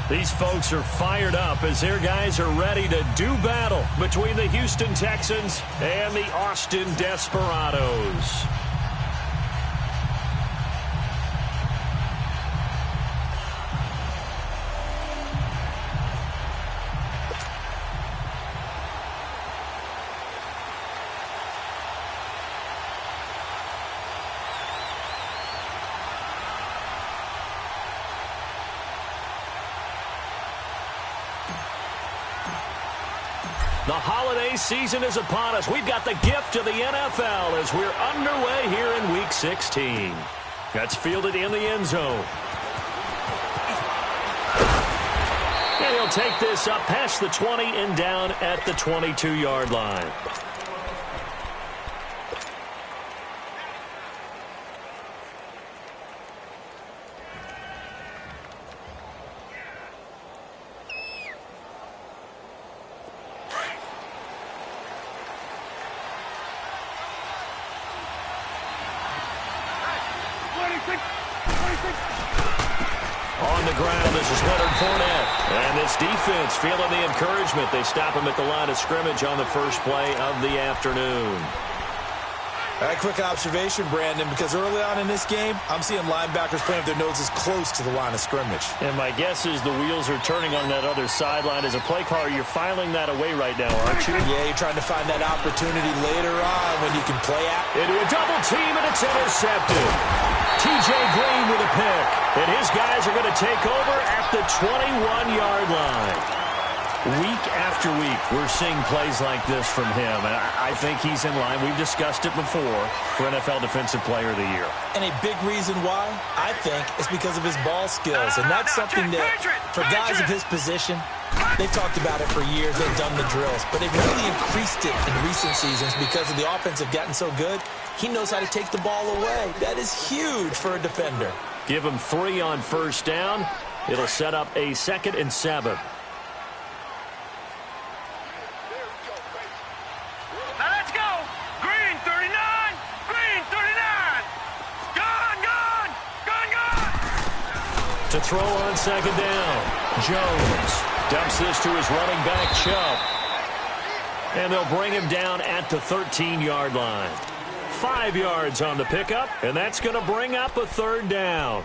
These folks are fired up as their guys are ready to do battle between the Houston Texans and the Austin Desperados. The holiday season is upon us. We've got the gift of the NFL as we're underway here in Week 16. That's fielded in the end zone. And he'll take this up past the 20 and down at the 22-yard line. On the ground, this is Leonard Fournette. And this defense feeling the encouragement. They stop him at the line of scrimmage on the first play of the afternoon. A quick observation, Brandon, because early on in this game, I'm seeing linebackers playing with their noses close to the line of scrimmage. And my guess is the wheels are turning on that other sideline. As a play caller, you're filing that away right now, aren't you? Yeah, you're trying to find that opportunity later on when you can play out. Into a double team, and it's intercepted. T.J. Green with a pick. And his guys are going to take over at the 21-yard line. Week after week, we're seeing plays like this from him, and I think he's in line. We've discussed it before for NFL Defensive Player of the Year. And a big reason why, I think, is because of his ball skills. And that's something that, for guys of his position, they've talked about it for years. They've done the drills. But they've really increased it in recent seasons because of the offense have gotten so good. He knows how to take the ball away. That is huge for a defender. Give him 3 on first down. It'll set up a 2nd and 7. To throw on 2nd down. Jones dumps this to his running back, Chubb. And they'll bring him down at the 13-yard line. 5 yards on the pickup, and that's going to bring up a 3rd down.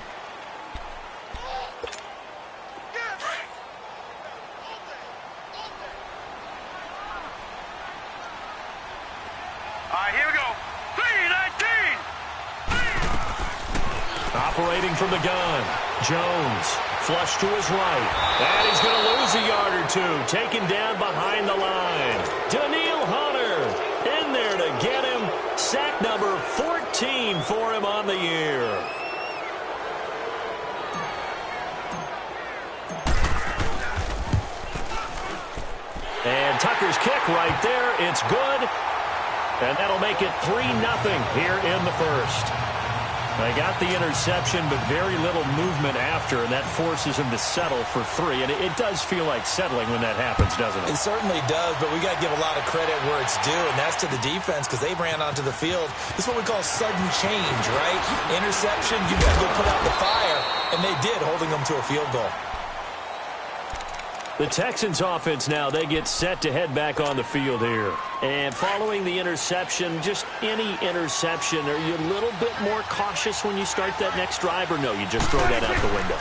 All right, here we go. 3-19. Operating from the gun. Jones, flush to his right. And he's going to lose a yard or 2. Taken down behind the line. Daniil Hunter in there to get him. Sack number 14 for him on the year. And Tucker's kick right there. It's good. And that'll make it 3-0 here in the first. They got the interception, but very little movement after, and that forces him to settle for 3. And it does feel like settling when that happens, doesn't it? It certainly does, but we got to give a lot of credit where it's due, and that's to the defense because they ran onto the field. This is what we call sudden change, right? Interception, you got to go put out the fire, and they did, holding them to a field goal. The Texans offense now, they get set to head back on the field here. And following the interception, just any interception, are you a little bit more cautious when you start that next drive, or no, you just throw that out the window?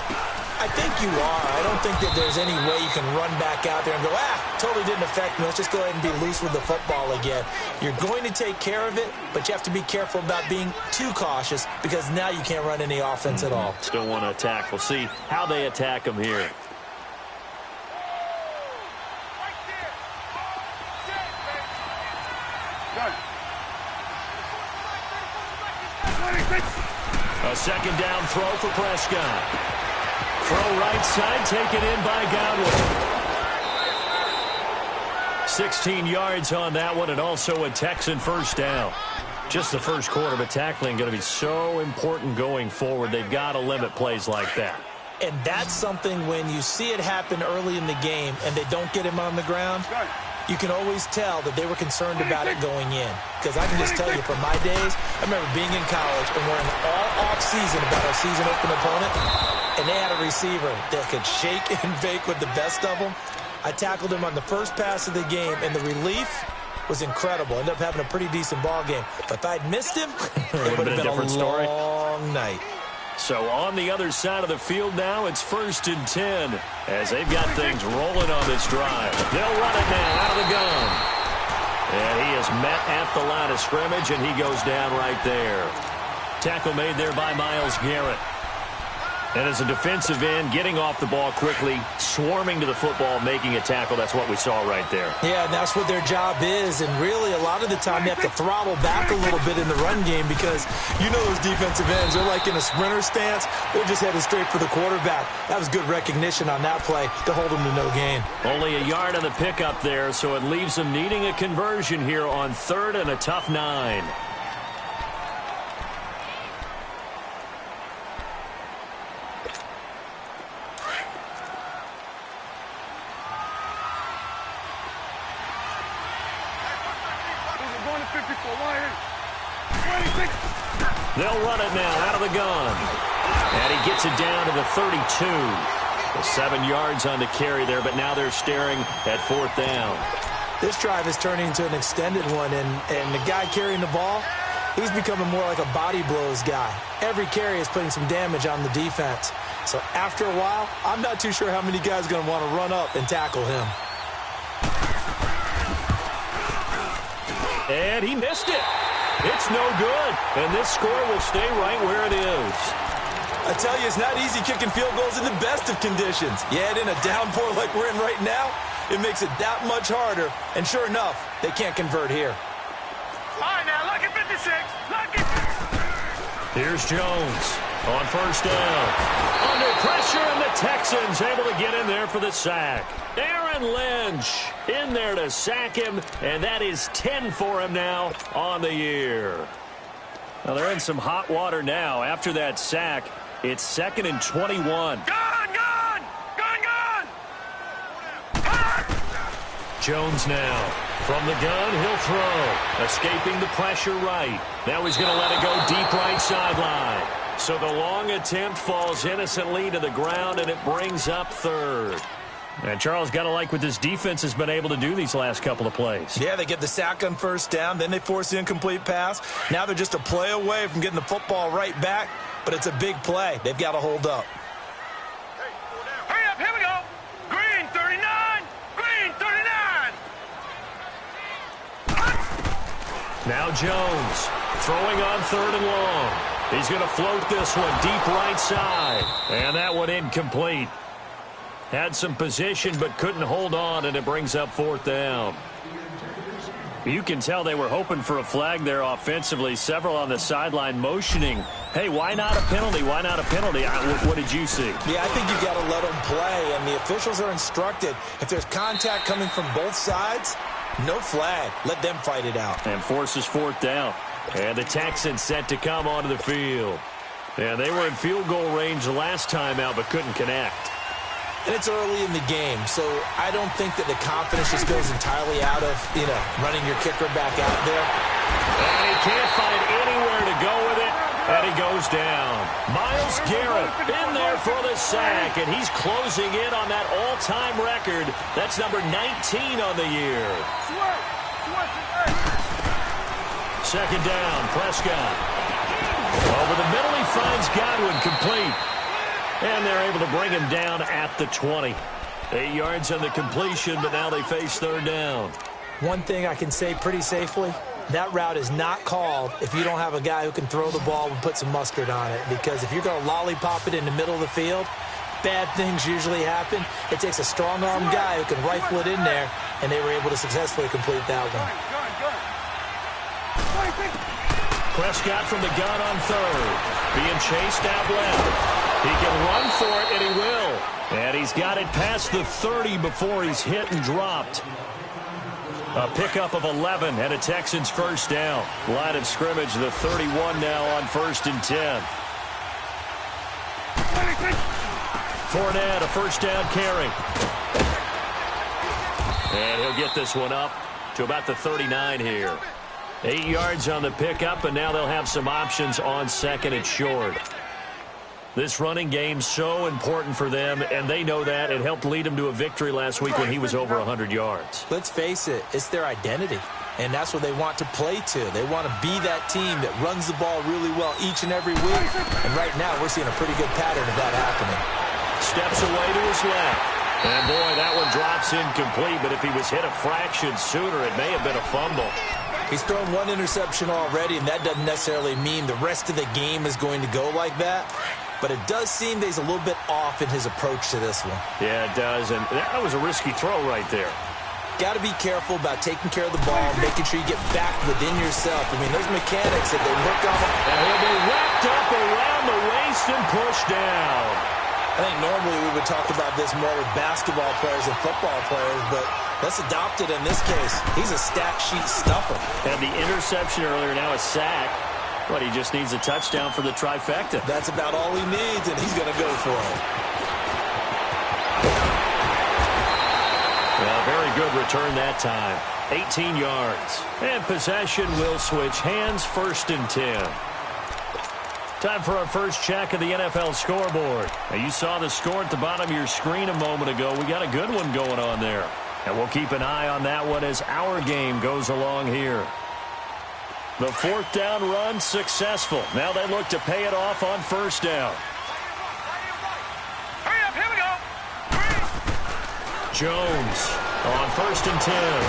I think you are. I don't think that there's any way you can run back out there and go, totally didn't affect me. Let's just go ahead and be loose with the football again. You're going to take care of it, but you have to be careful about being too cautious because now you can't run any offense at all. Still want to attack. We'll see how they attack them here. A 2nd down throw for Prescott. Throw right side, taken in by Godwin. 16 yards on that one, and also a Texan first down. Just the first quarter, but tackling going to be so important going forward. They've got to limit plays like that. And that's something when you see it happen early in the game and they don't get him on the ground, you can always tell that they were concerned about it going in. Because I can just tell you, from my days, I remember being in college and worrying all off-season about our season-opening opponent. and they had a receiver that could shake and bake with the best of them. I tackled him on the first pass of the game, and the relief was incredible. Ended up having a pretty decent ball game. But if I'd missed him, it would have been a different story. Long night. So on the other side of the field now, it's 1st and 10 as they've got things rolling on this drive. They'll run it now out of the gun. And he is met at the line of scrimmage, and he goes down right there. Tackle made there by Myles Garrett. And as a defensive end, getting off the ball quickly, swarming to the football, making a tackle, that's what we saw right there. Yeah, and that's what their job is. And really, a lot of the time, you have to throttle back a little bit in the run game because you know those defensive ends, they're like in a sprinter stance. They're just headed straight for the quarterback. That was good recognition on that play to hold them to no gain. Only a yard on the pickup there, so it leaves them needing a conversion here on 3rd and a tough 9. They'll run it now out of the gun. And he gets it down to the 32. 7 yards on the carry there, but now they're staring at 4th down. This drive is turning into an extended one, and the guy carrying the ball, he's becoming more like a body blows guy. Every carry is putting some damage on the defense. So after a while, I'm not too sure how many guys are going to want to run up and tackle him. And he missed it. It's no good. And this score will stay right where it is. I tell you, it's not easy kicking field goals in the best of conditions. Yet in a downpour like we're in right now, it makes it that much harder. And sure enough, they can't convert here. All right, now, look at 56. Look at... Here's Jones on 1st down. Under pressure, and the Texans able to get in there for the sack. Aaron Lynch in there to sack him, and that is 10 for him now on the year. Now they're in some hot water now. After that sack, it's 2nd and 21. Gun! Jones now. From the gun, he'll throw. Escaping the pressure right. Now he's going to let it go deep right sideline. So the long attempt falls innocently to the ground, and it brings up 3rd. And Charles, got to like what this defense has been able to do these last couple of plays. Yeah, they get the sack on 1st down, then they force the incomplete pass. Now they're just a play away from getting the football right back, but it's a big play. They've got to hold up. Hurry up, here we go. Green 39. Green 39. Now Jones throwing on 3rd and long. He's going to float this one deep right side. And that one incomplete. Had some position but couldn't hold on, and it brings up 4th down. You can tell they were hoping for a flag there offensively. Several on the sideline motioning, hey, why not a penalty? Why not a penalty? What did you see? Yeah, I think you've got to let them play, and the officials are instructed. If there's contact coming from both sides, no flag. Let them fight it out. And forces 4th down. And the Texans set to come onto the field. And they were in field goal range the last time out but couldn't connect. And it's early in the game, so I don't think that the confidence just goes entirely out of, running your kicker back out there. And he can't find anywhere to go with it, and he goes down. Myles Garrett in there for the sack, and he's closing in on that all-time record. That's number 19 on the year. 2nd down, Prescott. Over the middle, he finds Godwin complete. And they're able to bring him down at the 20. 8 yards on the completion, but now they face 3rd down. One thing I can say pretty safely, that route is not called if you don't have a guy who can throw the ball and put some mustard on it. Because if you're going to lollipop it in the middle of the field, bad things usually happen. It takes a strong-arm guy who can rifle it in there, and they were able to successfully complete that one. Prescott from the gun on 3rd. Being chased out left. He can run for it, and he will. And he's got it past the 30 before he's hit and dropped. A pickup of 11 and a Texans 1st down. Line of scrimmage, the 31 now on 1st and 10. Fournette, a 1st down carry. And he'll get this one up to about the 39 here. 8 yards on the pickup, and now they'll have some options on 2nd and short. This running game's so important for them, and they know that. It helped lead them to a victory last week when he was over 100 yards. Let's face it, it's their identity, and that's what they want to play to. They want to be that team that runs the ball really well each and every week, and right now we're seeing a pretty good pattern of that happening. Steps away to his left. And, boy, that one drops incomplete, but if he was hit a fraction sooner, it may have been a fumble. He's thrown one interception already, and that doesn't necessarily mean the rest of the game is going to go like that. But it does seem that he's a little bit off in his approach to this one. Yeah, it does, and that was a risky throw right there. Got to be careful about taking care of the ball, making sure you get back within yourself. I mean, those mechanics that they work on. And he'll be wrapped up around the waist and pushed down. I think normally we would talk about this more with basketball players and football players, but that's adopted in this case. He's a stat sheet stuffer. And the interception earlier, now a sack. But he just needs a touchdown for the trifecta. That's about all he needs, and he's going to go for it. Well, very good return that time. 18 yards. And possession will switch hands, 1st and 10. Time for our first check of the NFL scoreboard. Now, you saw the score at the bottom of your screen a moment ago. We got a good one going on there. And we'll keep an eye on that one as our game goes along here. The 4th down run successful. Now they look to pay it off on 1st down. Hurry up, here we go. Jones on 1st and 10. And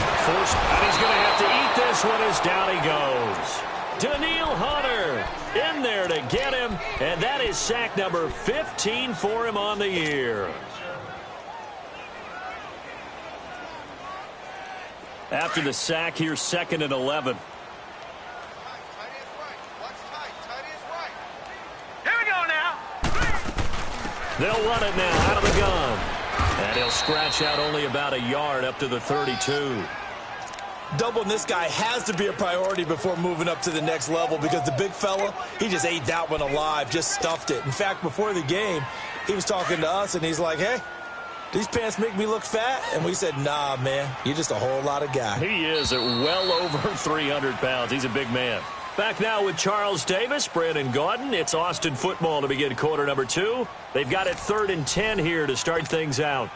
he's going to have to eat this one as down he goes. Daniil Hunter in there to get him, and that is sack number 15 for him on the year. After the sack, here's 2nd and 11. Here we go now. They'll run it now out of the gun. And he'll scratch out only about a yard up to the 32. Doubling this guy has to be a priority before moving up to the next level because the big fella, he just ate that one alive, just stuffed it. In fact, before the game, he was talking to us, and he's like, hey, these pants make me look fat? And we said, nah, man, you're just a whole lot of guy. He is at well over 300 pounds. He's a big man. Back now with Charles Davis, Brandon Gaudin. It's Austin football to begin quarter number 2. They've got it 3rd and 10 here to start things out.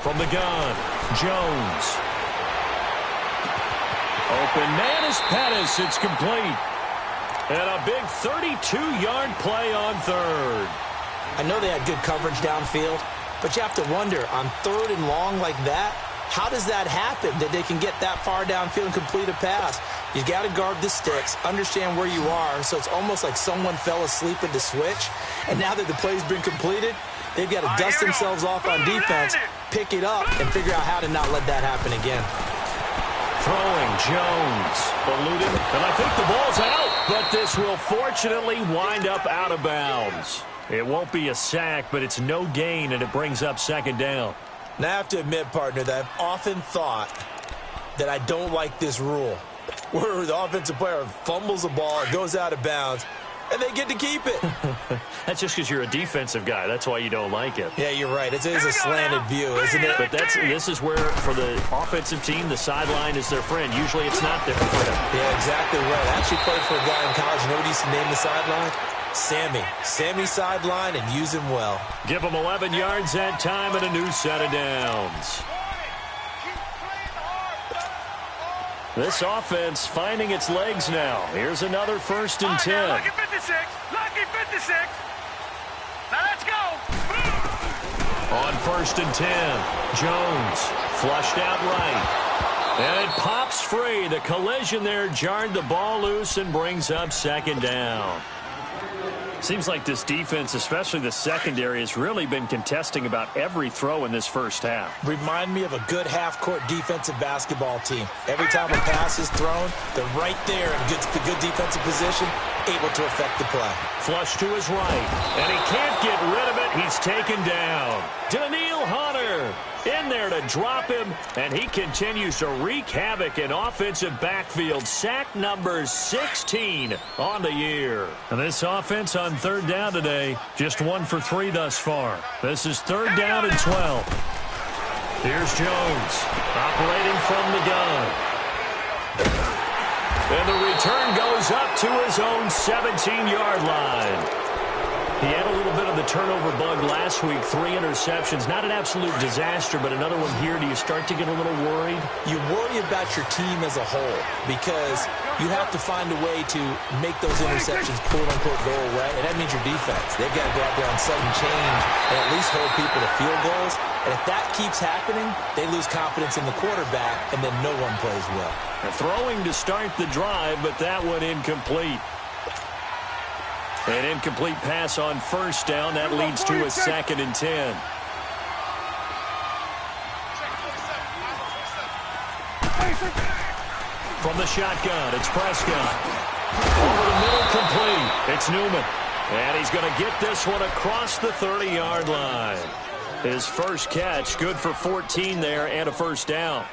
From the gun, Jones. Open man is Pettis. It's complete. And a big 32-yard play on 3rd. I know they had good coverage downfield, but you have to wonder, on 3rd and long like that, how does that happen that they can get that far downfield and complete a pass? You got to guard the sticks, understand where you are, so it's almost like someone fell asleep at the switch, and now that the play's been completed, they've got to dust themselves off on defense, pick it up, and figure out how to not let that happen again. Throwing, Jones, eluding, and I think the ball's out, but this will fortunately wind up out of bounds. It won't be a sack, but it's no gain, and it brings up 2nd down. Now, I have to admit, partner, that I've often thought that I don't like this rule, where the offensive player fumbles the ball, it goes out of bounds, and they get to keep it. That's just because you're a defensive guy. That's why you don't like it. Yeah, you're right. It is a slanted view, isn't it? But this is where, for the offensive team, the sideline is their friend. Usually it's not their friend. Yeah, exactly right. I actually played for a guy in college. You know what he used to name the sideline? Sammy. Sammy sideline, and use him well. Give him 11 yards that time and a new set of downs. This offense finding its legs now. Here's another 1st and 10. Lucky 56. Lucky 56. Now let's go. On 1st and 10, Jones flushed out right. And it pops free. The collision there jarred the ball loose and brings up 2nd down. Seems like this defense, especially the secondary, has really been contesting about every throw in this first half. Remind me of a good half-court defensive basketball team. Every time a pass is thrown, they're right there in good defensive position, able to affect the play. Flush to his right, and he can't get rid of it. He's taken down. Daniil Hunter in there to drop him, and he continues to wreak havoc in offensive backfield. Sack number 16 on the year. And this offense on third down today, just 1 for 3 thus far. This is third down and 12. Here's Jones, operating from the gun. And the return goes up to his own 17-yard line. He had a little bit of the turnover bug last week, 3 interceptions. Not an absolute disaster, but another one here. Do you start to get a little worried? You worry about your team as a whole because you have to find a way to make those interceptions, quote-unquote, go away, and that means your defense. They've got to go out there on sudden change and at least hold people to field goals. And if that keeps happening, they lose confidence in the quarterback, and then no one plays well. They're throwing to start the drive, but that one incomplete. An incomplete pass on first down. That leads to a 2nd and 10. From the shotgun, it's Prescott. Over the middle, complete. It's Newman. And he's going to get this one across the 30-yard line. His first catch, good for 14 there and a first down.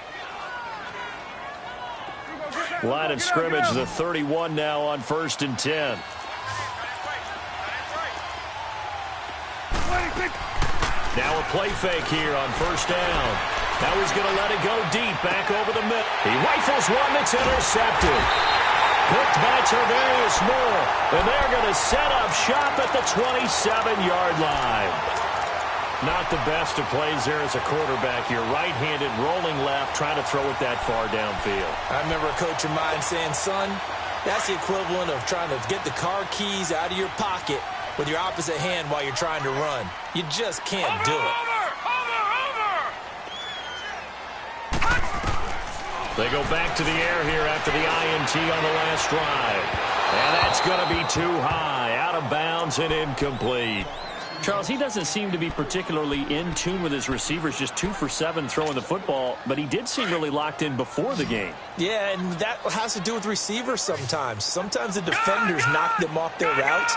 Line of scrimmage, the 31 now on 1st and 10. Now a play fake here on first down. Now he's going to let it go deep, back over the middle. He rifles one that's intercepted. Picked by Tarvarius Moore. And they're going to set up shop at the 27-yard line. Not the best of plays there as a quarterback. You're right-handed, rolling left, trying to throw it that far downfield. I remember a coach of mine saying, son, that's the equivalent of trying to get the car keys out of your pocket with your opposite hand while you're trying to run. You just can't do it. They go back to the air here after the INT on the last drive. And that's going to be too high, out of bounds and incomplete. Charles, he doesn't seem to be particularly in tune with his receivers, just 2 for 7 throwing the football, but he did seem really locked in before the game. Yeah, and that has to do with receivers sometimes. Sometimes the defenders knock them off their routes,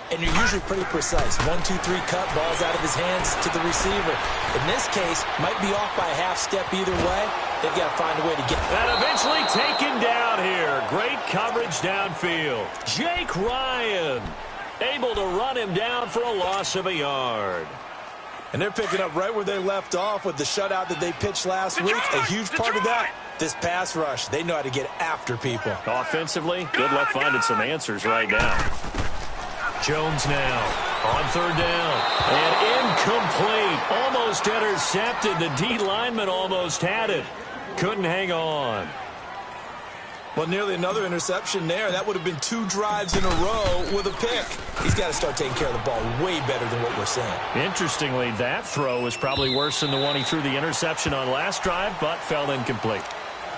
and you're usually pretty precise. 1, 2, 3 cut, balls out of his hands to the receiver. In this case, might be off by a half step either way. They've got to find a way to get it. And eventually taken down here. Great coverage downfield. Jake Ryan able to run him down for a loss of a yard. And they're picking up right where they left off with the shutout that they pitched last week. A huge part of that, this pass rush. They know how to get after people. Offensively, good luck finding some answers right now. Jones now on third down. And incomplete. Almost intercepted. The D lineman almost had it. Couldn't hang on. Well, nearly another interception there. That would have been 2 drives in a row with a pick. He's got to start taking care of the ball way better than what we're seeing. Interestingly, that throw was probably worse than the one he threw the interception on last drive, but fell incomplete.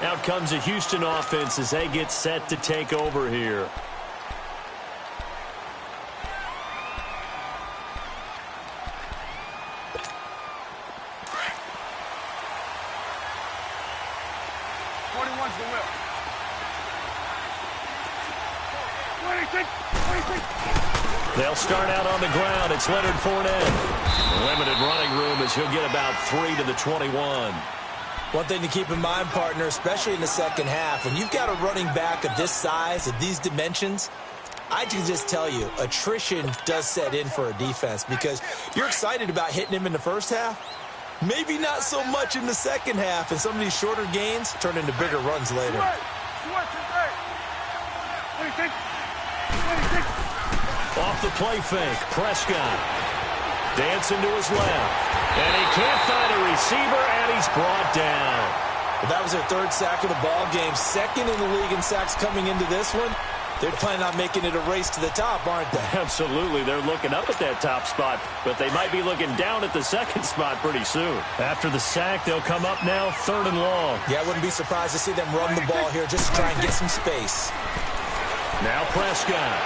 Out comes the Houston offense as they get set to take over here. They'll start out on the ground. It's Leonard Fournette. Limited running room as he'll get about 3 to the 21. One thing to keep in mind, partner, especially in the second half, when you've got a running back of this size, of these dimensions, I can just tell you, attrition does set in for a defense because you're excited about hitting him in the first half. Maybe not so much in the second half, and some of these shorter gains turn into bigger runs later. Off the play fake, Prescott dancing to his left. And he can't find a receiver, and he's brought down. Well, that was their 3rd sack of the ball game. 2nd in the league in sacks coming into this one. They're planning on making it a race to the top, aren't they? Absolutely. They're looking up at that top spot, but they might be looking down at the 2nd spot pretty soon. After the sack, they'll come up now 3rd and long. Yeah, I wouldn't be surprised to see them run the ball here just to try and get some space. Now Prescott.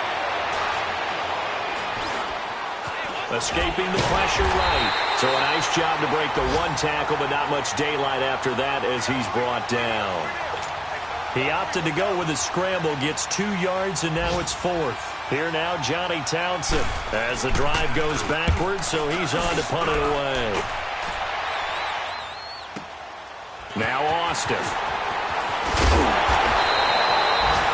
Escaping the pressure right. So a nice job to break the 1 tackle, but not much daylight after that as he's brought down. He opted to go with a scramble, gets 2 yards, and now it's 4th. Here now, Johnny Townsend as the drive goes backwards, so he's on to punt it away. Now Austin.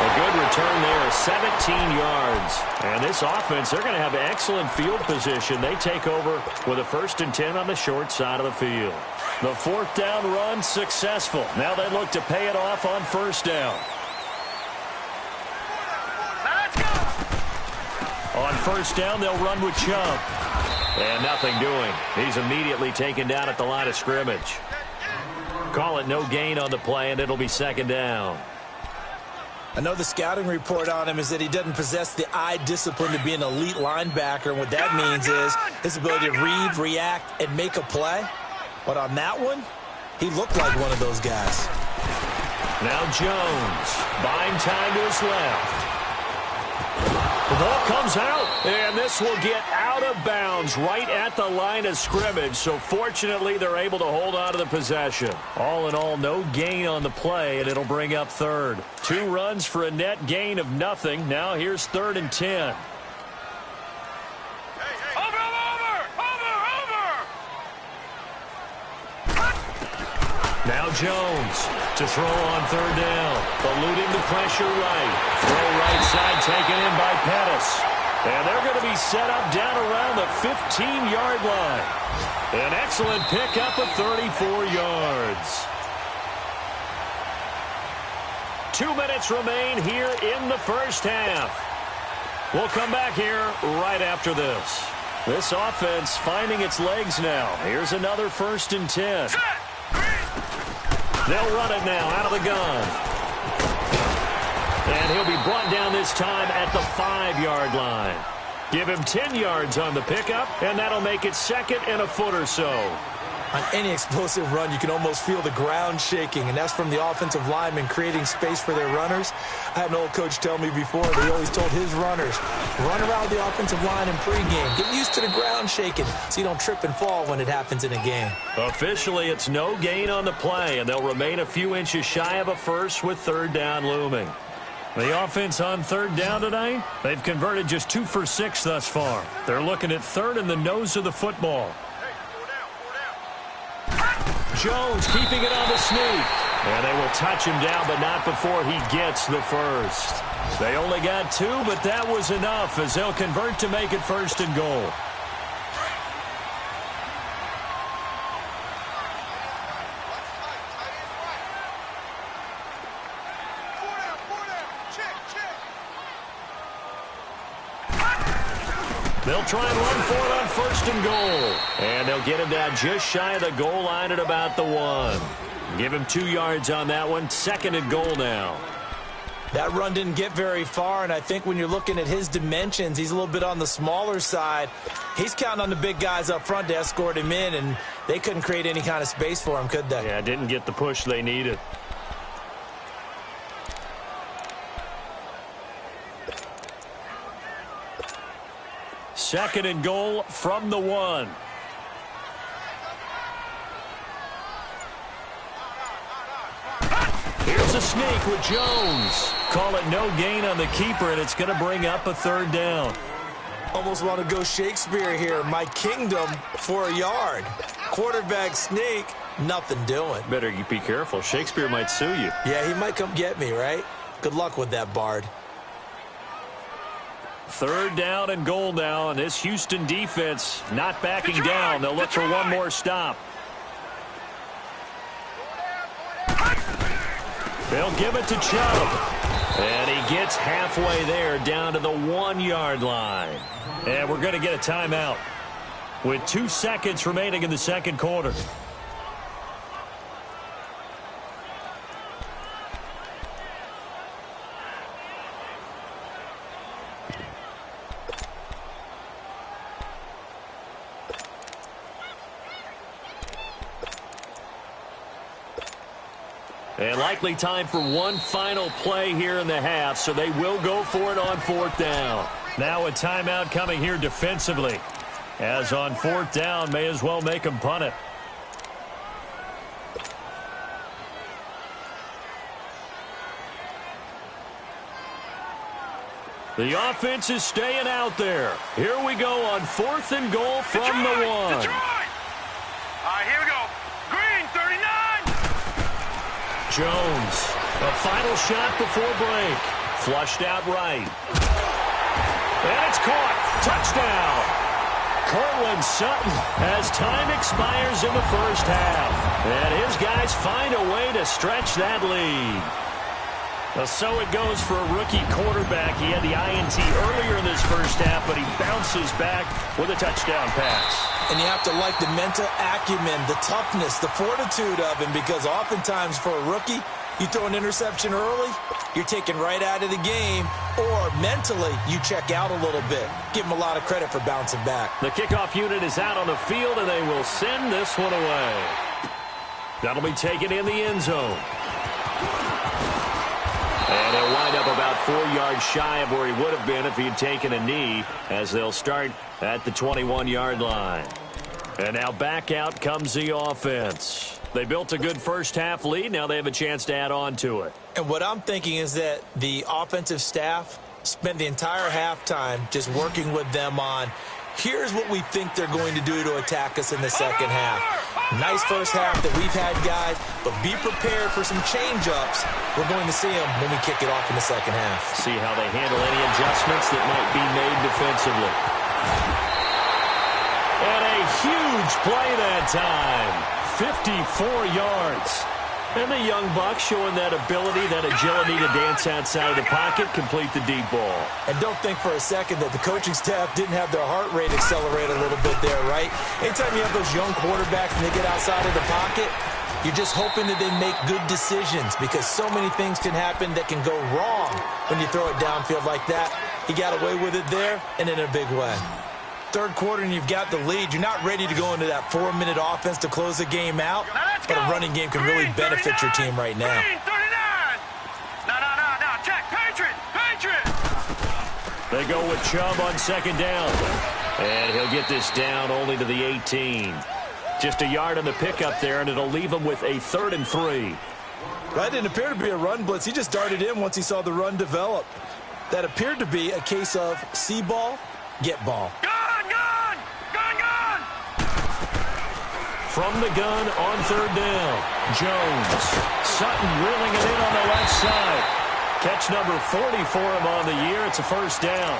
A good return there, 17 yards. And this offense, they're going to have excellent field position. They take over with a 1st and 10 on the short side of the field. The 4th down run successful. Now they look to pay it off on 1st down. Let's go. On 1st down, they'll run with Chubb. And nothing doing. He's immediately taken down at the line of scrimmage. Call it no gain on the play, and it'll be 2nd down. I know the scouting report on him is that he doesn't possess the eye discipline to be an elite linebacker. And what that means is his ability to read, react, and make a play. But on that one, he looked like one of those guys. Now Jones, buying time to his left. The ball comes out, and this will get out of bounds right at the line of scrimmage. So fortunately, they're able to hold on to the possession. All in all, no gain on the play, and it'll bring up 3rd. 2 runs for a net gain of nothing. Now here's 3rd and 10. Now Jones to throw on 3rd down. Eluding the pressure right. Throw right side taken in by Pettis. And they're going to be set up down around the 15-yard line. An excellent pickup of 34 yards. 2 minutes remain here in the 1st half. We'll come back here right after this. This offense finding its legs now. Here's another 1st and 10. They'll run it now out of the gun. And he'll be brought down this time at the 5-yard line. Give him 10 yards on the pickup, and that'll make it 2nd and a foot or so. On any explosive run, you can almost feel the ground shaking, and that's from the offensive linemen creating space for their runners. I had an old coach tell me before that he always told his runners, run around the offensive line in pregame. Get used to the ground shaking so you don't trip and fall when it happens in a game. Officially, it's no gain on the play, and they'll remain a few inches shy of a first with 3rd down looming. The offense on 3rd down tonight, they've converted just 2 for 6 thus far. They're looking at 3rd in the nose of the football. Jones keeping it on the sneak. And they will touch him down, but not before he gets the 1st. They only got 2, but that was enough as they'll convert to make it 1st and goal. They'll try and run for it on 1st and goal. And they'll get him down just shy of the goal line at about the 1. Give him 2 yards on that one. 2nd and goal now. That run didn't get very far, and I think when you're looking at his dimensions, he's a little bit on the smaller side. He's counting on the big guys up front to escort him in, and they couldn't create any kind of space for him, could they? Yeah, didn't get the push they needed. Second and goal from the 1. Here's a sneak with Jones. Call it no gain on the keeper, and it's going to bring up a 3rd down. Almost want to go Shakespeare here. My kingdom for a yard. Quarterback sneak, nothing doing. Better be careful. Shakespeare might sue you. Yeah, he might come get me, right? Good luck with that, Bard. 3rd down and goal now, and this Houston defense not backing down. They'll look for one more stop. They'll give it to Chubb. And he gets halfway there down to the 1-yard line. And we're going to get a timeout with 2 seconds remaining in the 2nd quarter. And likely time for one final play here in the half, so they will go for it on 4th down. Now a timeout coming here defensively. As on 4th down, may as well make them punt it. The offense is staying out there. Here we go on 4th and goal from the 1. Detroit! All right, here we go. Green, 39. Jones. A final shot before break. Flushed out right. And it's caught. Touchdown. Cortland Sutton as time expires in the first half. And his guys find a way to stretch that lead. So it goes for a rookie quarterback. He had the INT earlier in this first half, but he bounces back with a touchdown pass. And you have to like the mental acumen, the toughness, the fortitude of him, because oftentimes for a rookie, you throw an interception early, you're taken right out of the game, or mentally you check out a little bit. Give him a lot of credit for bouncing back. The kickoff unit is out on the field, and they will send this one away. That'll be taken in the end zone. And he'll wind up about 4 yards shy of where he would have been if he had taken a knee, as they'll start at the 21-yard line. And now back out comes the offense. They built a good first-half lead. Now they have a chance to add on to it. And what I'm thinking is that the offensive staff spent the entire halftime just working with them on, here's what we think they're going to do to attack us in the second half. Nice first half that we've had, guys, but be prepared for some change-ups. We're going to see them when we kick it off in the second half. See how they handle any adjustments that might be made defensively. And a huge play that time. 54 yards. And the young buck showing that ability, that agility to dance outside of the pocket, complete the deep ball. And don't think for a second that the coaching staff didn't have their heart rate accelerate a little bit there, right? Anytime you have those young quarterbacks and they get outside of the pocket, you're just hoping that they make good decisions, because so many things can happen that can go wrong when you throw it downfield like that. He got away with it there and in a big way. Third quarter and you've got the lead. You're not ready to go into that 4-minute offense to close the game out, but a running game can really benefit your team right now. No, check. Patriot. They go with Chubb on second down. And he'll get this down only to the 18. Just a yard on the pickup there, and it'll leave him with a 3rd and 3. That didn't appear to be a run blitz. He just darted in once he saw the run develop. That appeared to be a case of see ball, get ball. Gun! From the gun on 3rd down, Jones. Sutton reeling it in on the left side. Catch number 40 for him on the year. It's a first down.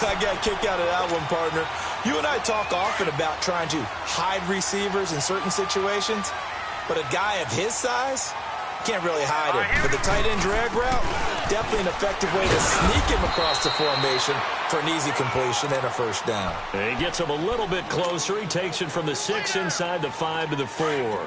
I got a kick out of that one, partner. You and I talk often about trying to hide receivers in certain situations, but a guy of his size can't really hide him. But the tight end drag route, definitely an effective way to sneak him across the formation for an easy completion and a first down. And he gets him a little bit closer. He takes it from the 6 inside the 5 to the 4.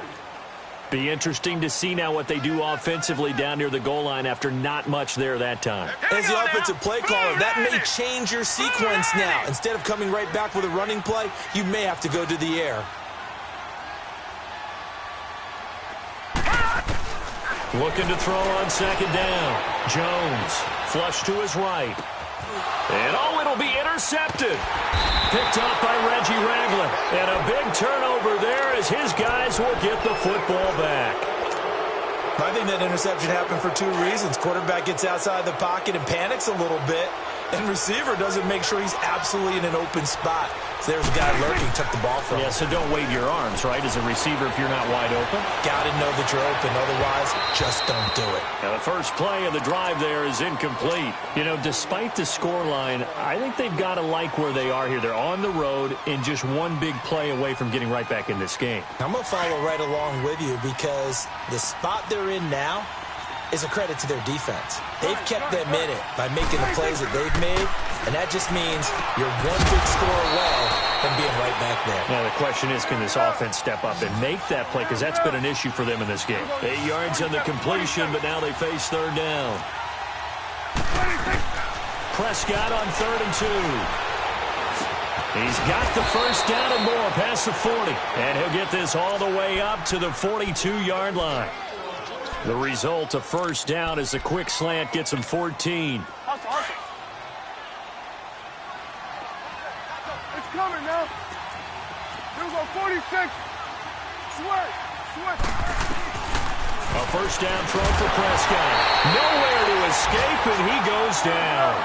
Be interesting to see now what they do offensively down near the goal line after not much there that time. As the offensive play caller, that may change your sequence now. Instead of coming right back with a running play, you may have to go to the air. Looking to throw on second down. Jones, flush to his right. And it'll be intercepted. Picked up by Reggie Ragland. And a big turnover there as his guys will get the football back. I think that interception happened for 2 reasons. Quarterback gets outside the pocket and panics a little bit, and receiver doesn't make sure he's absolutely in an open spot. So there's a guy lurking, took the ball from him. Yeah, so don't wave your arms, right, as a receiver if you're not wide open. Got to know that you're open. Otherwise, just don't do it. Now, the first play of the drive there is incomplete. You know, despite the scoreline, I think they've got to like where they are here. They're on the road and just one big play away from getting right back in this game. I'm going to follow right along with you because the spot they're in now is a credit to their defense. They've kept them in it by making the plays that they've made, and that just means you're one big score away from being right back there. Now, the question is, can this offense step up and make that play? Because that's been an issue for them in this game. 8 yards on the completion, but now they face 3rd down. Prescott on 3rd and 2. He's got the first down and more past the 40. And he'll get this all the way up to the 42-yard line. The result, a first down, as the quick slant gets him 14. It's coming now. Here we go, 46. Sweat. A first down throw for Prescott. Nowhere to escape, and he goes down.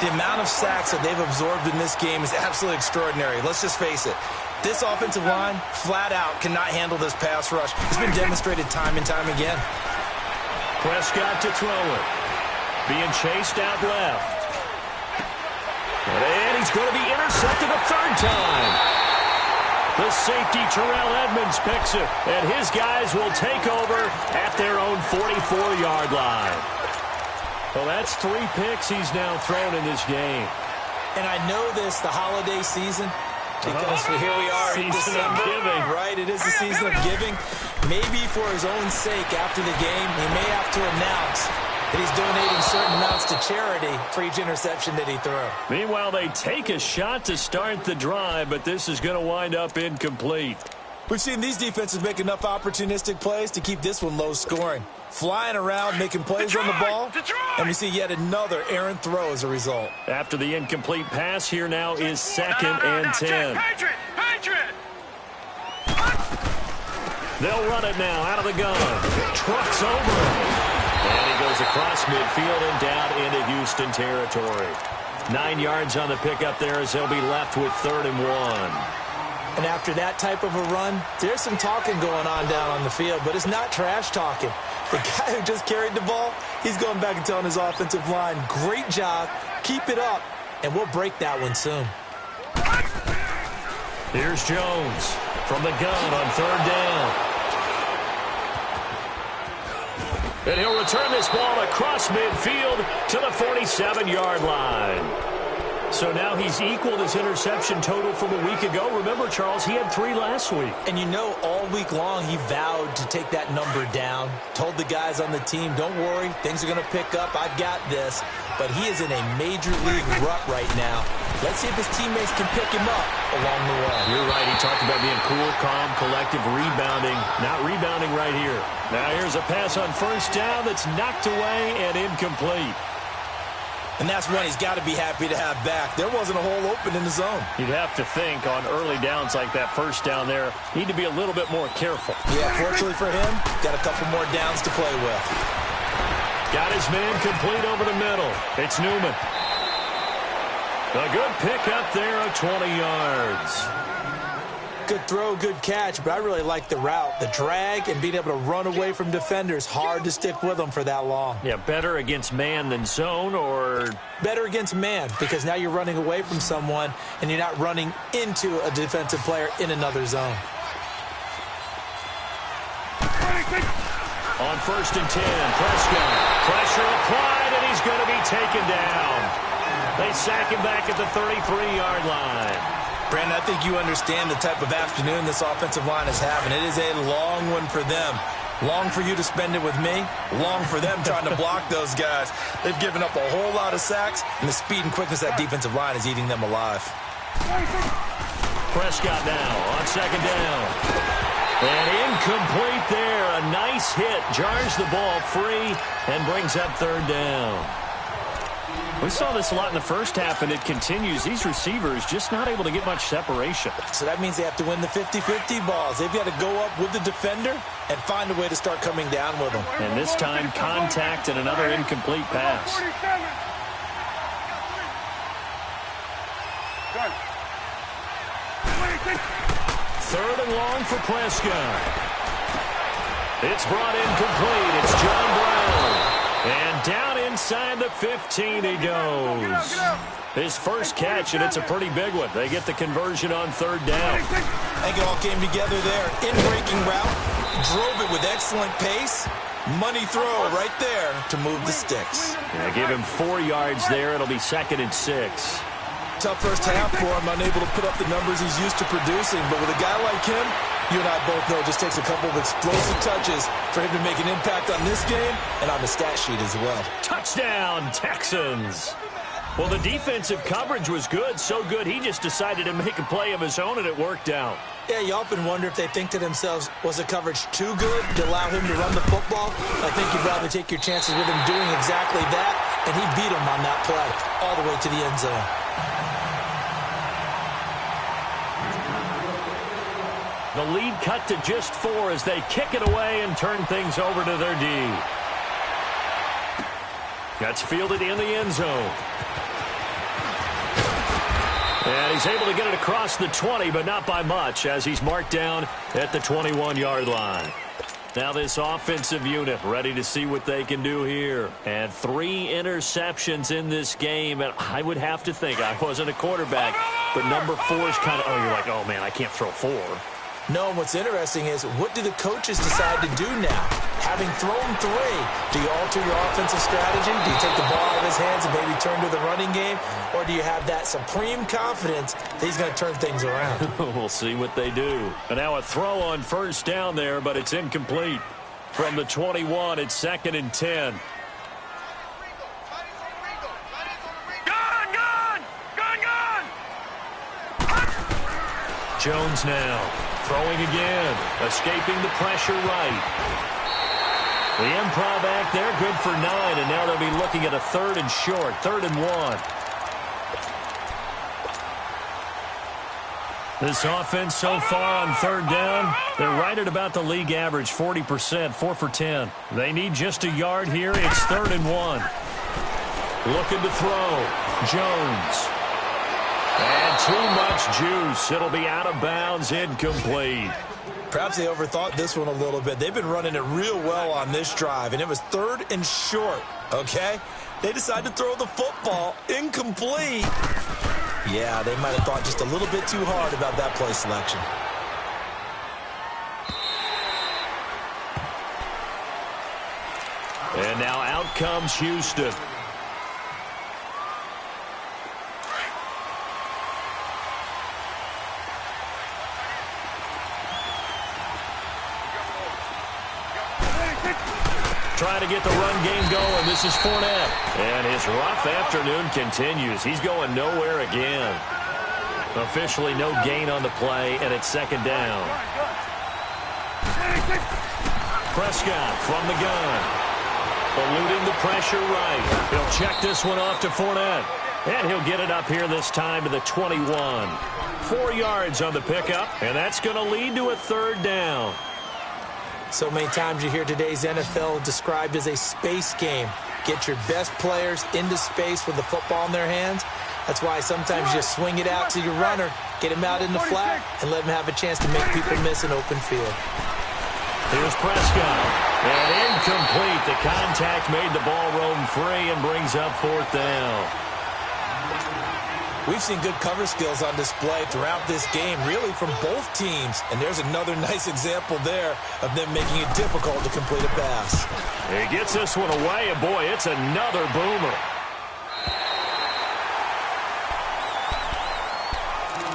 The amount of sacks that they've absorbed in this game is absolutely extraordinary. Let's just face it. This offensive line, flat out, cannot handle this pass rush. It's been demonstrated time and time again. Prescott to throw it. Being chased out left. And he's going to be intercepted a third time. The safety, Terrell Edmonds, picks it. And his guys will take over at their own 44-yard line. Well, that's 3 picks he's now thrown in this game. And I know this, the holiday season, because here we are in Season of December. giving. Right, it is the season of giving. Maybe for his own sake after the game, he may have to announce that he's donating certain amounts to charity for each interception that he threw. Meanwhile, they take a shot to start the drive, but this is going to wind up incomplete. We've seen these defenses make enough opportunistic plays to keep this one low scoring. Flying around, making plays on the ball, and we see yet another errant throw as a result. After the incomplete pass, here now is 2nd and 10. Patriot! They'll run it now out of the gun. Trucks over him. And he goes across midfield and down into Houston territory. 9 yards on the pickup there as they'll be left with 3rd and 1. And after that type of a run, there's some talking going on down on the field, but it's not trash talking. The guy who just carried the ball, he's going back and telling his offensive line, great job, keep it up, and we'll break that one soon. Here's Jones from the gun on 3rd down. And he'll return this ball across midfield to the 47-yard line. So now he's equaled his interception total from a week ago. Remember, Charles, he had 3 last week. And you know, all week long, he vowed to take that number down. Told the guys on the team, don't worry, things are going to pick up. I've got this. But he is in a major league rut right now. Let's see if his teammates can pick him up along the way. You're right. He talked about being cool, calm, collective, rebounding. Not rebounding right here. Now here's a pass on 1st down that's knocked away and incomplete. And that's one he's got to be happy to have back. There wasn't a hole open in the zone. You'd have to think on early downs like that 1st down there, need to be a little bit more careful. Yeah, fortunately for him, got a couple more downs to play with. Got his man complete over the middle. It's Newman. A good pick up there of 20 yards. Good throw, good catch, but I really like the route. The drag and being able to run away from defenders, hard to stick with them for that long. Yeah, better against man than zone, or better against man, because now you're running away from someone and you're not running into a defensive player in another zone. On 1st and 10, Prescott. Pressure applied, and he's going to be taken down. They sack him back at the 33-yard line. Brandon, I think you understand the type of afternoon this offensive line is having. It is a long one for them. Long for you to spend it with me. Long for them trying to block those guys. They've given up a whole lot of sacks, and the speed and quickness of that defensive line is eating them alive. Prescott now on 2nd down. And incomplete there. A nice hit. Jars the ball free and brings up 3rd down. We saw this a lot in the first half, and it continues. These receivers just not able to get much separation. So that means they have to win the 50-50 balls. They've got to go up with the defender and find a way to start coming down with them. And this time, contact and another incomplete pass. 3rd and long for Prescott. It's brought in complete. It's John Brown. And down inside the 15 he goes. His first catch, and it's a pretty big one. They get the conversion on 3rd down. I think it all came together there. In-breaking route, drove it with excellent pace. Money throw right there to move the sticks. Yeah, give him 4 yards there. It'll be 2nd and 6. Tough first half for him, unable to put up the numbers he's used to producing. But with a guy like him, you and I both know it just takes a couple of explosive touches for him to make an impact on this game and on the stat sheet as well. Touchdown, Texans. Well, the defensive coverage was good, so good he just decided to make a play of his own, and it worked out. Yeah, you often wonder if they think to themselves, was the coverage too good to allow him to run the football? I think you'd rather take your chances with him doing exactly that, and he beat him on that play all the way to the end zone. The lead cut to just 4 as they kick it away and turn things over to their D. That's fielded in the end zone. And he's able to get it across the 20, but not by much, as he's marked down at the 21-yard line. Now this offensive unit ready to see what they can do here. And 3 interceptions in this game. And I would have to think, I wasn't a quarterback, but number 4 is kind of, oh, you're like, oh, man, I can't throw 4. No, what's interesting is, what do the coaches decide to do now? Having thrown 3, do you alter your offensive strategy? Do you take the ball out of his hands and maybe turn to the running game? Or do you have that supreme confidence that he's going to turn things around? We'll see what they do. And now a throw on first down there, but it's incomplete. From the 21, it's 2nd and 10. Jones now. Throwing again, escaping the pressure right. The improv act there, good for 9, and now they'll be looking at a 3rd and short, 3rd and 1. This offense so far on 3rd down, they're right at about the league average, 40%, 4 for 10. They need just a yard here. It's 3rd and 1. Looking to throw. Jones. And too much juice. It'll be out of bounds, incomplete. Perhaps they overthought this one a little bit. They've been running it real well on this drive, and it was 3rd and short, okay? They decided to throw the football, incomplete. Yeah, they might have thought just a little bit too hard about that play selection. And now out comes Houston. Trying to get the run game going. This is Fournette. And his rough afternoon continues. He's going nowhere again. Officially no gain on the play, and it's 2nd down. Prescott from the gun. Eluding the pressure right. He'll check this one off to Fournette. And he'll get it up here this time to the 21. 4 yards on the pickup, and that's going to lead to a 3rd down. So many times you hear today's NFL described as a space game. Get your best players into space with the football in their hands. That's why sometimes you just swing it out to your runner, get him out in the flat, and let him have a chance to make people miss an open field. Here's Prescott. And incomplete. The contact made the ball roam free and brings up 4th down. We've seen good cover skills on display throughout this game, really from both teams. And there's another nice example there of them making it difficult to complete a pass. He gets this one away, and boy, it's another boomer.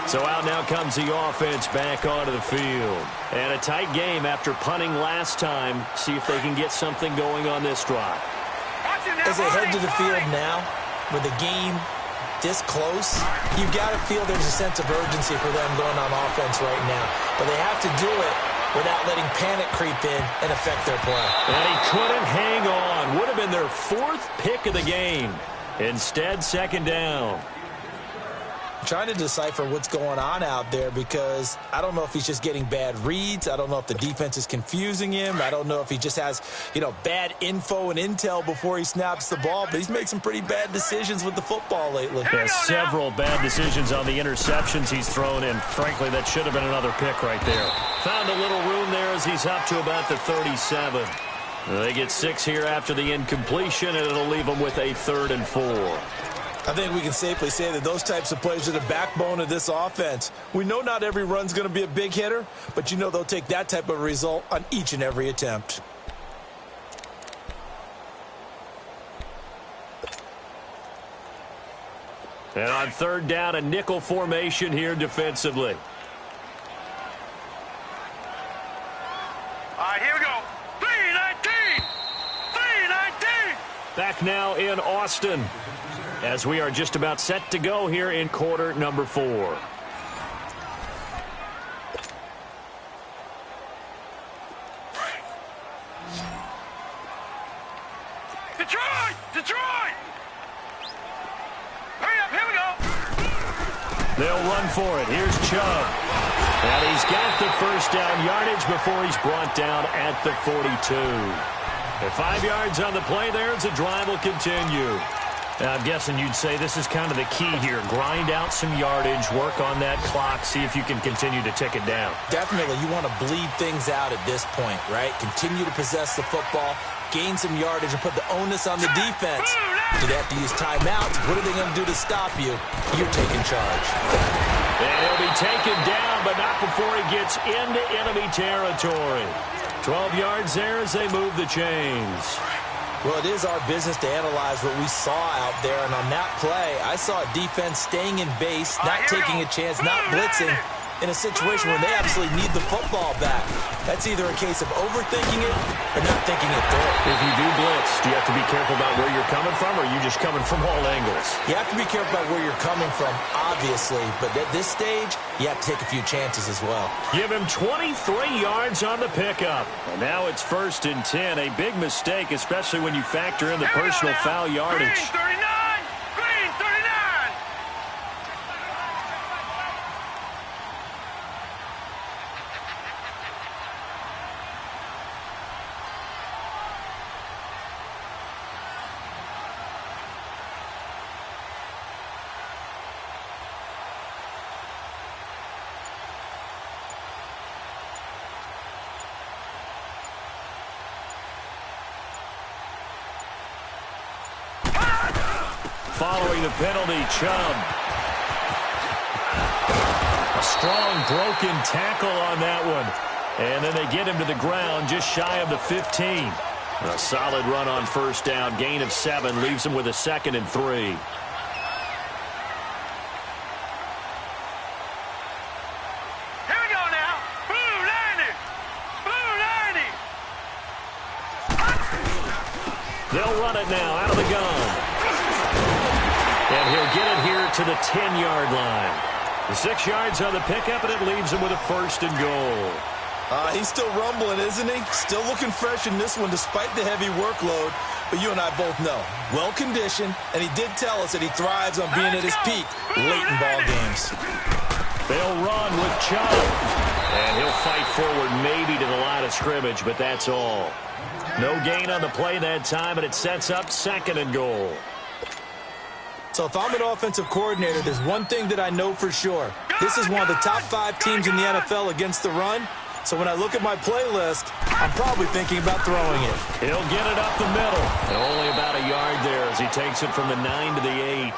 So out now comes the offense back onto the field. And a tight game after punting last time. See if they can get something going on this drive. As they head to the field now, with the game this close, you've got to feel there's a sense of urgency for them going on offense right now. But they have to do it without letting panic creep in and affect their play. And he couldn't hang on. Would have been their 4th pick of the game. Instead, 2nd down. Trying to decipher what's going on out there, because I don't know if he's just getting bad reads. I don't know if the defense is confusing him. I don't know if he just has, bad info and intel before he snaps the ball. But he's made some pretty bad decisions with the football lately. Yeah, several bad decisions on the interceptions he's thrown in. Frankly, that should have been another pick right there. Found a little room there as he's up to about the 37. They get 6 here after the incompletion, and it'll leave them with a 3rd and 4. I think we can safely say that those types of plays are the backbone of this offense. We know not every run's going to be a big hitter, but they'll take that type of result on each and every attempt. And on 3rd down, a nickel formation here defensively. All right, here we go. 3-19. 3-19. Back now in Austin, as we are just about set to go here in quarter number 4. Detroit! Detroit! Hurry up, here we go! They'll run for it. Here's Chubb. And he's got the first down yardage before he's brought down at the 42. And 5 yards on the play there as the drive will continue. I'm guessing you'd say this is kind of the key here. Grind out some yardage, work on that clock, see if you can continue to tick it down. Definitely, you want to bleed things out at this point, right? Continue to possess the football, gain some yardage, and put the onus on the defense. Do they have to use timeouts? What are they going to do to stop you? You're taking charge. And he'll be taken down, but not before he gets into enemy territory. 12 yards there as they move the chains. Well, it is our business to analyze what we saw out there, and on that play, I saw a defense staying in base, not taking a chance, not blitzing, in a situation where they absolutely need the football back. That's either a case of overthinking it or not thinking it through. If you do blitz, do you have to be careful about where you're coming from, or are you just coming from all angles? You have to be careful about where you're coming from, obviously, but at this stage, you have to take a few chances as well. Give him 23 yards on the pickup. And now it's 1st and 10. A big mistake, especially when you factor in the personal foul yardage. Green 39! Green 39! Following the penalty, Chubb. A strong broken tackle on that one. And then they get him to the ground just shy of the 15. A solid run on 1st down. Gain of 7 leaves him with a 2nd and 3. Here we go now. Blue 90! Blue 90! They'll run it now out of the gun. And he'll get it here to the 10-yard line. The 6 yards on the pickup, and it leaves him with a 1st and goal. He's still rumbling, isn't he? Still looking fresh in this one despite the heavy workload. But you and I both know, well-conditioned, and he did tell us that he thrives on being at his peak late in ball games. They'll run with Chubb. And he'll fight forward maybe to the line of scrimmage, but that's all. No gain on the play that time, and it sets up 2nd and goal. So if I'm an offensive coordinator, there's one thing that I know for sure. This is one of the top 5 teams in the NFL against the run. So when I look at my playlist, I'm probably thinking about throwing it. He'll get it up the middle. And only about a yard there as he takes it from the 9 to the 8.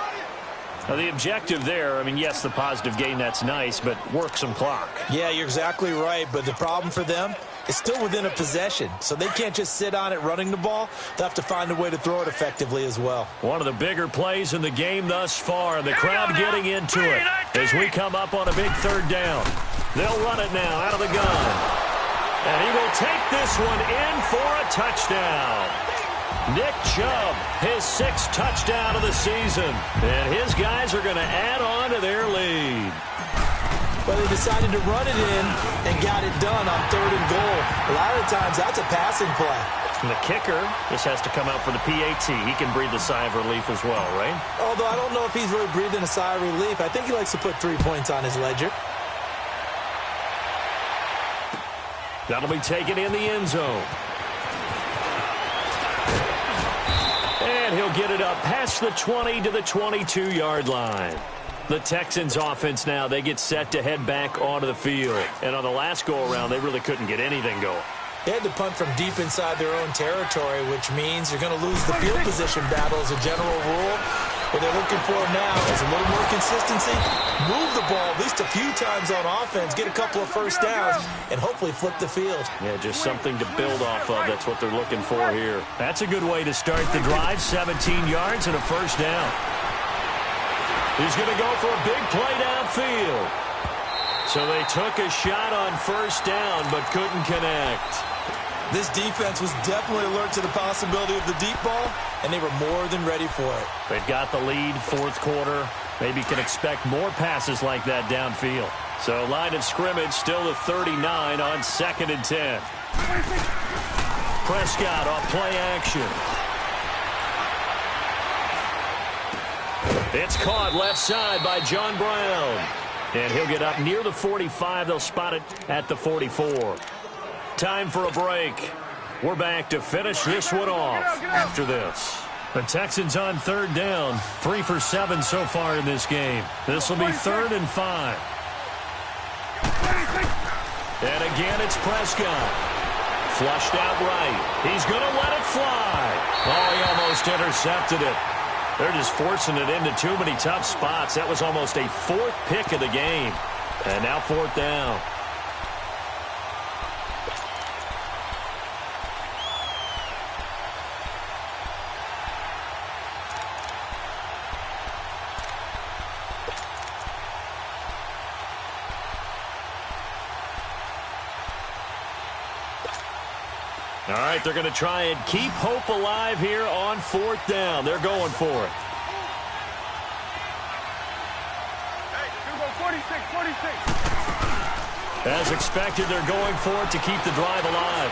Now the objective there, I mean, yes, the positive gain, that's nice, but work some clock. Yeah, you're exactly right. But the problem for them is still within a possession. So they can't just sit on it running the ball. They'll have to find a way to throw it effectively as well. One of the bigger plays in the game thus far. The crowd getting into it as we come up on a big 3rd down. They'll run it now out of the gun. And he will take this one in for a touchdown. Nick Chubb, his 6th touchdown of the season. And his guys are going to add on to their lead. Well, they decided to run it in and got it done on 3rd and goal. A lot of the times, that's a passing play. And the kicker just has to come out for the PAT. He can breathe a sigh of relief as well, right? Although I don't know if he's really breathing a sigh of relief. I think he likes to put 3 points on his ledger. That'll be taken in the end zone. And he'll get it up past the 20 to the 22-yard line. The Texans offense now, they get set to head back onto the field. And on the last go-around, they really couldn't get anything going. They had to punt from deep inside their own territory, which means you're going to lose the field position battle as a general rule. What they're looking for now is a little more consistency, move the ball at least a few times on offense, get a couple of 1st downs, and hopefully flip the field. Yeah, just something to build off of. That's what they're looking for here. That's a good way to start the drive. 17 yards and a 1st down. He's going to go for a big play downfield. So they took a shot on 1st down, but couldn't connect. This defense was definitely alert to the possibility of the deep ball, and they were more than ready for it. They've got the lead, 4th quarter. Maybe can expect more passes like that downfield. So line of scrimmage still the 39 on 2nd and 10. Prescott off play action. It's caught left side by John Brown. And he'll get up near the 45. They'll spot it at the 44. Time for a break. We're back to finish this one off after this. The Texans on third down. 3 for 7 so far in this game. This will be 3rd and 5. And again, it's Prescott. Flushed out right. He's going to let it fly. Oh, he almost intercepted it. They're just forcing it into too many tough spots. That was almost a 4th pick of the game. And now 4th down. All right, they're going to try and keep hope alive here on 4th down. They're going for it. Hey, 46. As expected, they're going for it to keep the drive alive.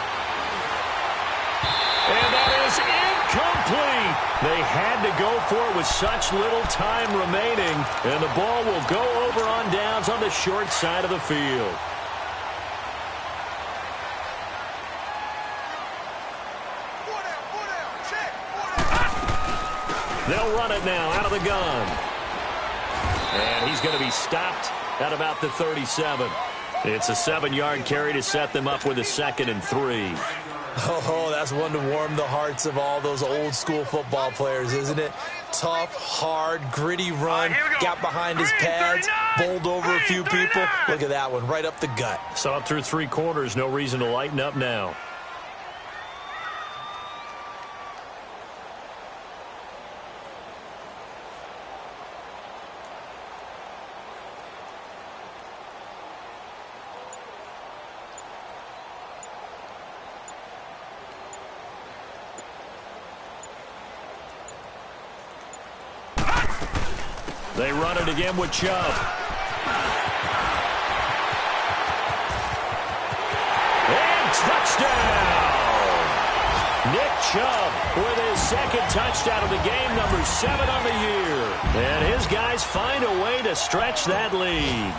And that is incomplete. They had to go for it with such little time remaining. And the ball will go over on downs on the short side of the field. They'll run it now out of the gun. And he's going to be stopped at about the 37. It's a 7-yard carry to set them up with a 2nd and 3. Oh, that's one to warm the hearts of all those old-school football players, isn't it? Tough, hard, gritty run, got behind his pads, bowled over a few people. Look at that one, right up the gut. Saw it through 3 quarters, no reason to lighten up now. They run it again with Chubb. And touchdown! Nick Chubb with his 2nd touchdown of the game, number 7 on the year. And his guys find a way to stretch that lead.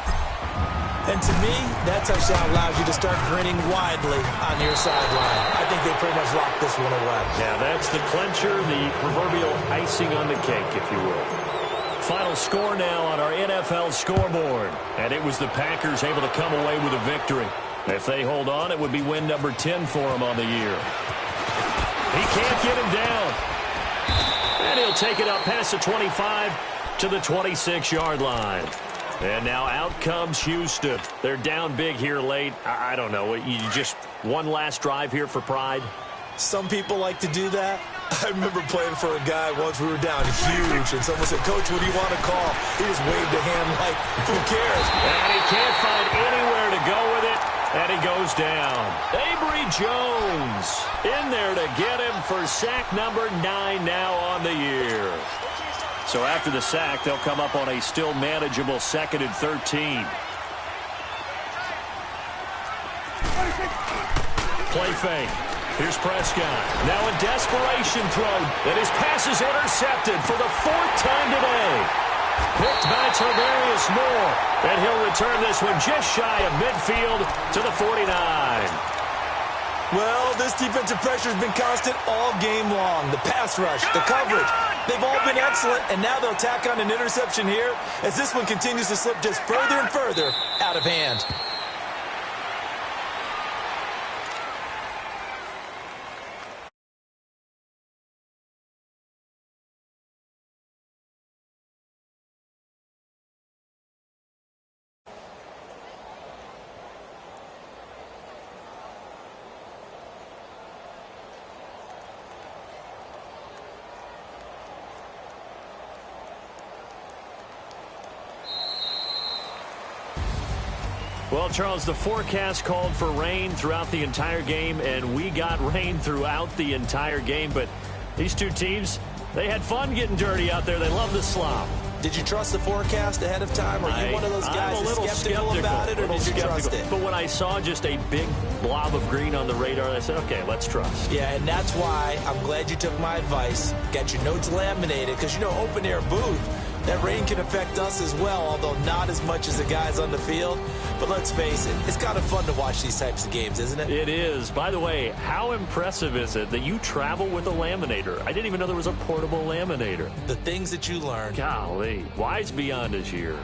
And to me, that touchdown allows you to start grinning widely on your sideline. I think they pretty much locked this one away. Yeah, that's the clincher, the proverbial icing on the cake, if you will. Final score now on our NFL scoreboard. And it was the Packers able to come away with a victory. If they hold on, it would be win number 10 for them on the year. He can't get him down. And he'll take it up past the 25 to the 26-yard line. And now out comes Houston. They're down big here late. I don't know. You just one last drive here for pride? Some people like to do that. I remember playing for a guy once we were down huge, and someone said, "Coach, what do you want to call?" He just waved a hand like, who cares? And he can't find anywhere to go with it, and he goes down. Avery Jones in there to get him for sack number 9 now on the year. So after the sack, they'll come up on a still manageable 2nd and 13. Play fake. Here's Prescott. Now a desperation throw. And his pass is intercepted for the 4th time today. Picked by Tarvarius Moore. And he'll return this one just shy of midfield to the 49. Well, this defensive pressure has been constant all game long. The pass rush, the coverage, they've all been excellent. And now they'll tack on an interception here as this one continues to slip just further and further out of hand. Well, Charles, the forecast called for rain throughout the entire game, and we got rain throughout the entire game. But these two teams, they had fun getting dirty out there. They love the slop. Did you trust the forecast ahead of time? Are you one of those guys that's skeptical about it, or did you trust it? But when I saw just a big blob of green on the radar, I said, okay, let's trust. Yeah, and that's why I'm glad you took my advice. Got your notes laminated, because, you know, open-air booth, That rain can affect us as well, although not as much as the guys on the field. But let's face it, it's kind of fun to watch these types of games, isn't it? It is. By the way, how impressive is it that you travel with a laminator? I didn't even know there was a portable laminator. The things that you learn. Golly, wise beyond his years.